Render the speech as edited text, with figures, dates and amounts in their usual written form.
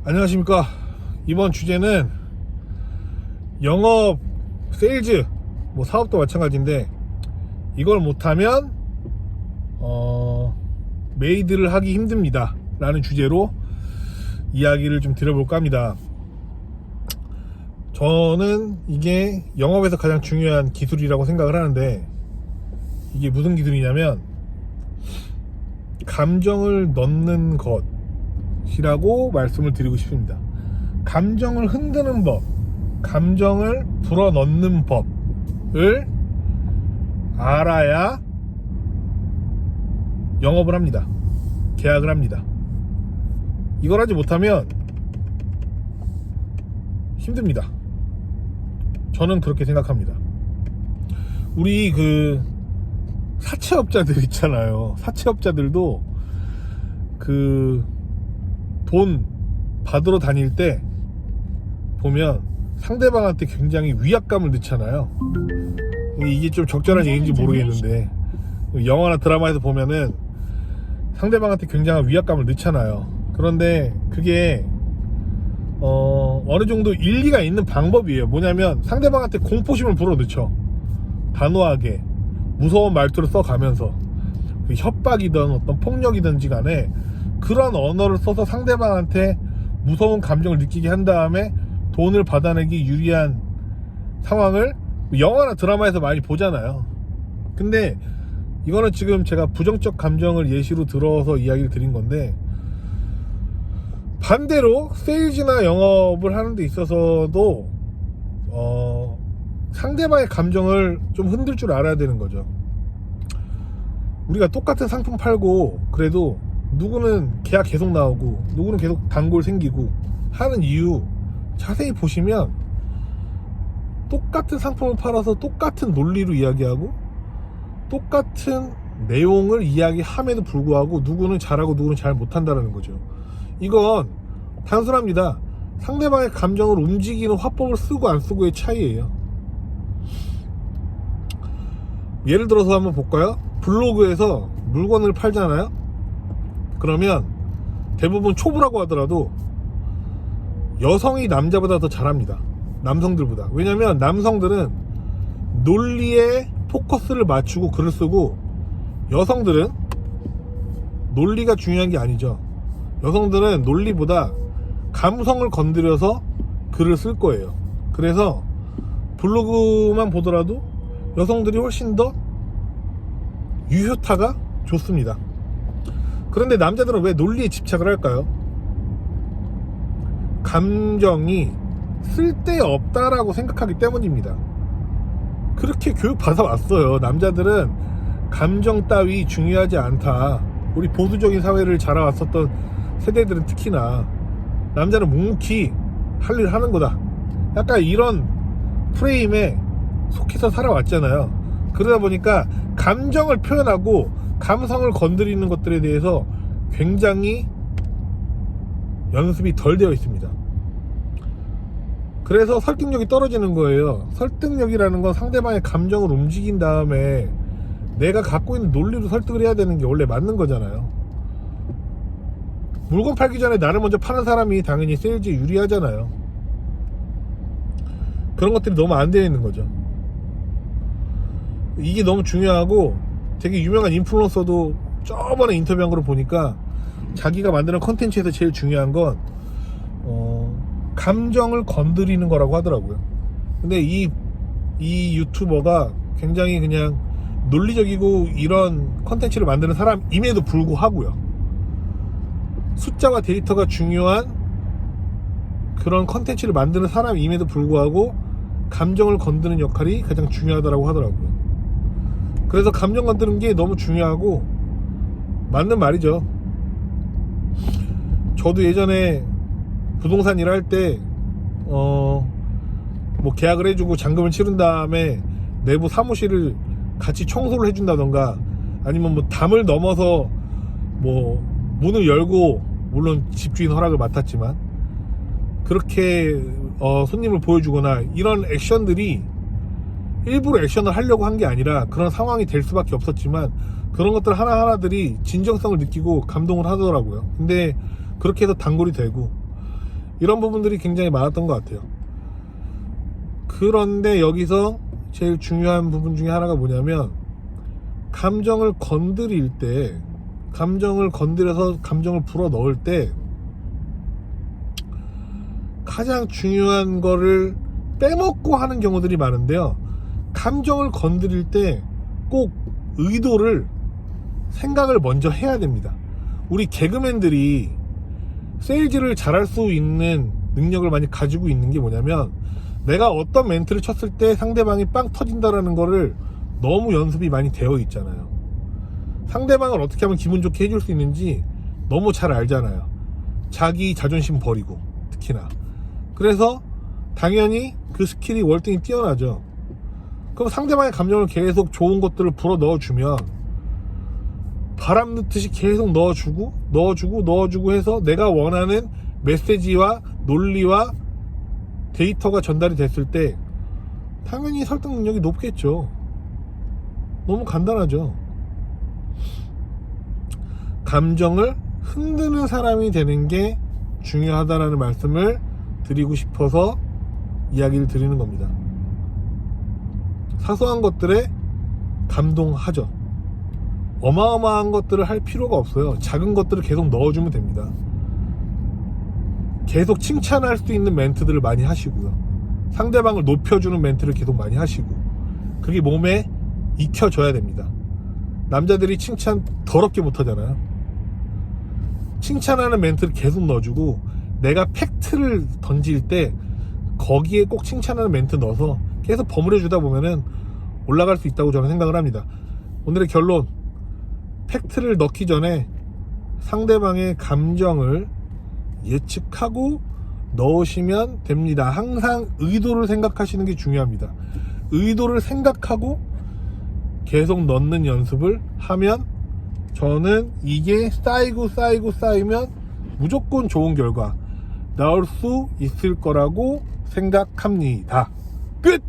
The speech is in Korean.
안녕하십니까. 이번 주제는 영업, 세일즈, 사업도 마찬가지인데 이걸 못하면 메이드를 하기 힘듭니다 라는 주제로 이야기를 좀 드려볼까 합니다. 저는 이게 영업에서 가장 중요한 기술이라고 생각을 하는데, 이게 무슨 기술이냐면 감정을 넣는 것이라고 말씀을 드리고 싶습니다. 감정을 흔드는 법, 감정을 불어넣는 법을 알아야 영업을 합니다. 계약을 합니다. 이걸 하지 못하면 힘듭니다. 저는 그렇게 생각합니다. 우리 사채업자들 있잖아요. 사채업자들도 돈 받으러 다닐 때 보면 상대방한테 굉장히 위압감을 넣잖아요. 이게 좀 적절한 얘기인지 모르겠는데, 영화나 드라마에서 보면은 상대방한테 굉장한 위압감을 넣잖아요. 그런데 그게 어느 정도 일리가 있는 방법이에요. 뭐냐면 상대방한테 공포심을 불어넣죠. 단호하게 무서운 말투를 써가면서 협박이든 어떤 폭력이든지 간에 그런 언어를 써서 상대방한테 무서운 감정을 느끼게 한 다음에 돈을 받아내기 유리한 상황을 영화나 드라마에서 많이 보잖아요. 근데 이거는 지금 제가 부정적 감정을 예시로 들어서 이야기를 드린 건데, 반대로 세일즈나 영업을 하는 데 있어서도 상대방의 감정을 좀 흔들 줄 알아야 되는 거죠. 우리가 똑같은 상품 팔고 그래도 누구는 계약 계속 나오고 누구는 계속 단골 생기고 하는 이유 자세히 보시면, 똑같은 상품을 팔아서 똑같은 논리로 이야기하고 똑같은 내용을 이야기함에도 불구하고 누구는 잘하고 누구는 잘 못한다는 거죠. 이건 단순합니다. 상대방의 감정을 움직이는 화법을 쓰고 안 쓰고의 차이예요. 예를 들어서 한번 볼까요? 블로그에서 물건을 팔잖아요. 그러면 대부분 초보라고 하더라도 여성이 남자보다 더 잘합니다. 남성들보다. 왜냐면 남성들은 논리에 포커스를 맞추고 글을 쓰고, 여성들은 논리가 중요한 게 아니죠. 여성들은 논리보다 감성을 건드려서 글을 쓸 거예요. 그래서 블로그만 보더라도 여성들이 훨씬 더 유효타가 좋습니다. 그런데 남자들은 왜 논리에 집착을 할까요? 감정이 쓸데없다라고 생각하기 때문입니다. 그렇게 교육 받아왔어요. 남자들은 감정 따위 중요하지 않다. 우리 보수적인 사회를 자라왔었던 세대들은 특히나 남자는 묵묵히 할 일 하는 거다, 약간 이런 프레임에 속해서 살아왔잖아요. 그러다 보니까 감정을 표현하고 감성을 건드리는 것들에 대해서 굉장히 연습이 덜 되어 있습니다. 그래서 설득력이 떨어지는 거예요. 설득력이라는 건 상대방의 감정을 움직인 다음에 내가 갖고 있는 논리로 설득을 해야 되는 게 원래 맞는 거잖아요. 물건 팔기 전에 나를 먼저 파는 사람이 당연히 세일즈에 유리하잖아요. 그런 것들이 너무 안 되어 있는 거죠. 이게 너무 중요하고, 되게 유명한 인플루언서도 저번에 인터뷰한 걸 보니까 자기가 만드는 컨텐츠에서 제일 중요한 건 감정을 건드리는 거라고 하더라고요. 근데 이 유튜버가 굉장히 그냥 논리적이고 이런 컨텐츠를 만드는 사람임에도 불구하고요, 숫자와 데이터가 중요한 그런 컨텐츠를 만드는 사람임에도 불구하고 감정을 건드는 역할이 가장 중요하다고 하더라고요. 그래서 감정 건드는 게 너무 중요하고 맞는 말이죠. 저도 예전에 부동산 일할 때 계약을 해주고 잔금을 치른 다음에 내부 사무실을 같이 청소를 해준다던가, 아니면 담을 넘어서 문을 열고, 물론 집주인 허락을 맡았지만 그렇게 손님을 보여주거나, 이런 액션들이 일부러 액션을 하려고 한 게 아니라 그런 상황이 될 수밖에 없었지만, 그런 것들 하나하나들이 진정성을 느끼고 감동을 하더라고요. 근데 그렇게 해서 단골이 되고, 이런 부분들이 굉장히 많았던 것 같아요. 그런데 여기서 제일 중요한 부분 중에 하나가 뭐냐면, 감정을 건드릴 때, 감정을 건드려서 감정을 불어 넣을 때 가장 중요한 거를 빼먹고 하는 경우들이 많은데요. 감정을 건드릴 때 꼭 의도를 생각을 먼저 해야 됩니다. 우리 개그맨들이 세일즈를 잘할 수 있는 능력을 많이 가지고 있는 게 뭐냐면, 내가 어떤 멘트를 쳤을 때 상대방이 빵 터진다라는 거를 너무 연습이 많이 되어 있잖아요. 상대방을 어떻게 하면 기분 좋게 해줄 수 있는지 너무 잘 알잖아요. 자기 자존심 버리고, 특히나. 그래서 당연히 그 스킬이 월등히 뛰어나죠. 그럼 상대방의 감정을 계속 좋은 것들을 불어 넣어주면, 바람 넣듯이 계속 넣어주고 해서 내가 원하는 메시지와 논리와 데이터가 전달이 됐을 때 당연히 설득 능력이 높겠죠. 너무 간단하죠. 감정을 흔드는 사람이 되는 게 중요하다라는 말씀을 드리고 싶어서 이야기를 드리는 겁니다. 사소한 것들에 감동하죠. 어마어마한 것들을 할 필요가 없어요. 작은 것들을 계속 넣어주면 됩니다. 계속 칭찬할 수 있는 멘트들을 많이 하시고요. 상대방을 높여주는 멘트를 계속 많이 하시고, 그게 몸에 익혀져야 됩니다. 남자들이 칭찬 더럽게 못하잖아요. 칭찬하는 멘트를 계속 넣어주고, 내가 팩트를 던질 때 거기에 꼭 칭찬하는 멘트 넣어서 계속 버무려주다 보면은 올라갈 수 있다고 저는 생각을 합니다. 오늘의 결론, 팩트를 넣기 전에 상대방의 감정을 예측하고 넣으시면 됩니다. 항상 의도를 생각하시는 게 중요합니다. 의도를 생각하고 계속 넣는 연습을 하면, 저는 이게 쌓이면 무조건 좋은 결과 나올 수 있을 거라고 생각합니다. 끝!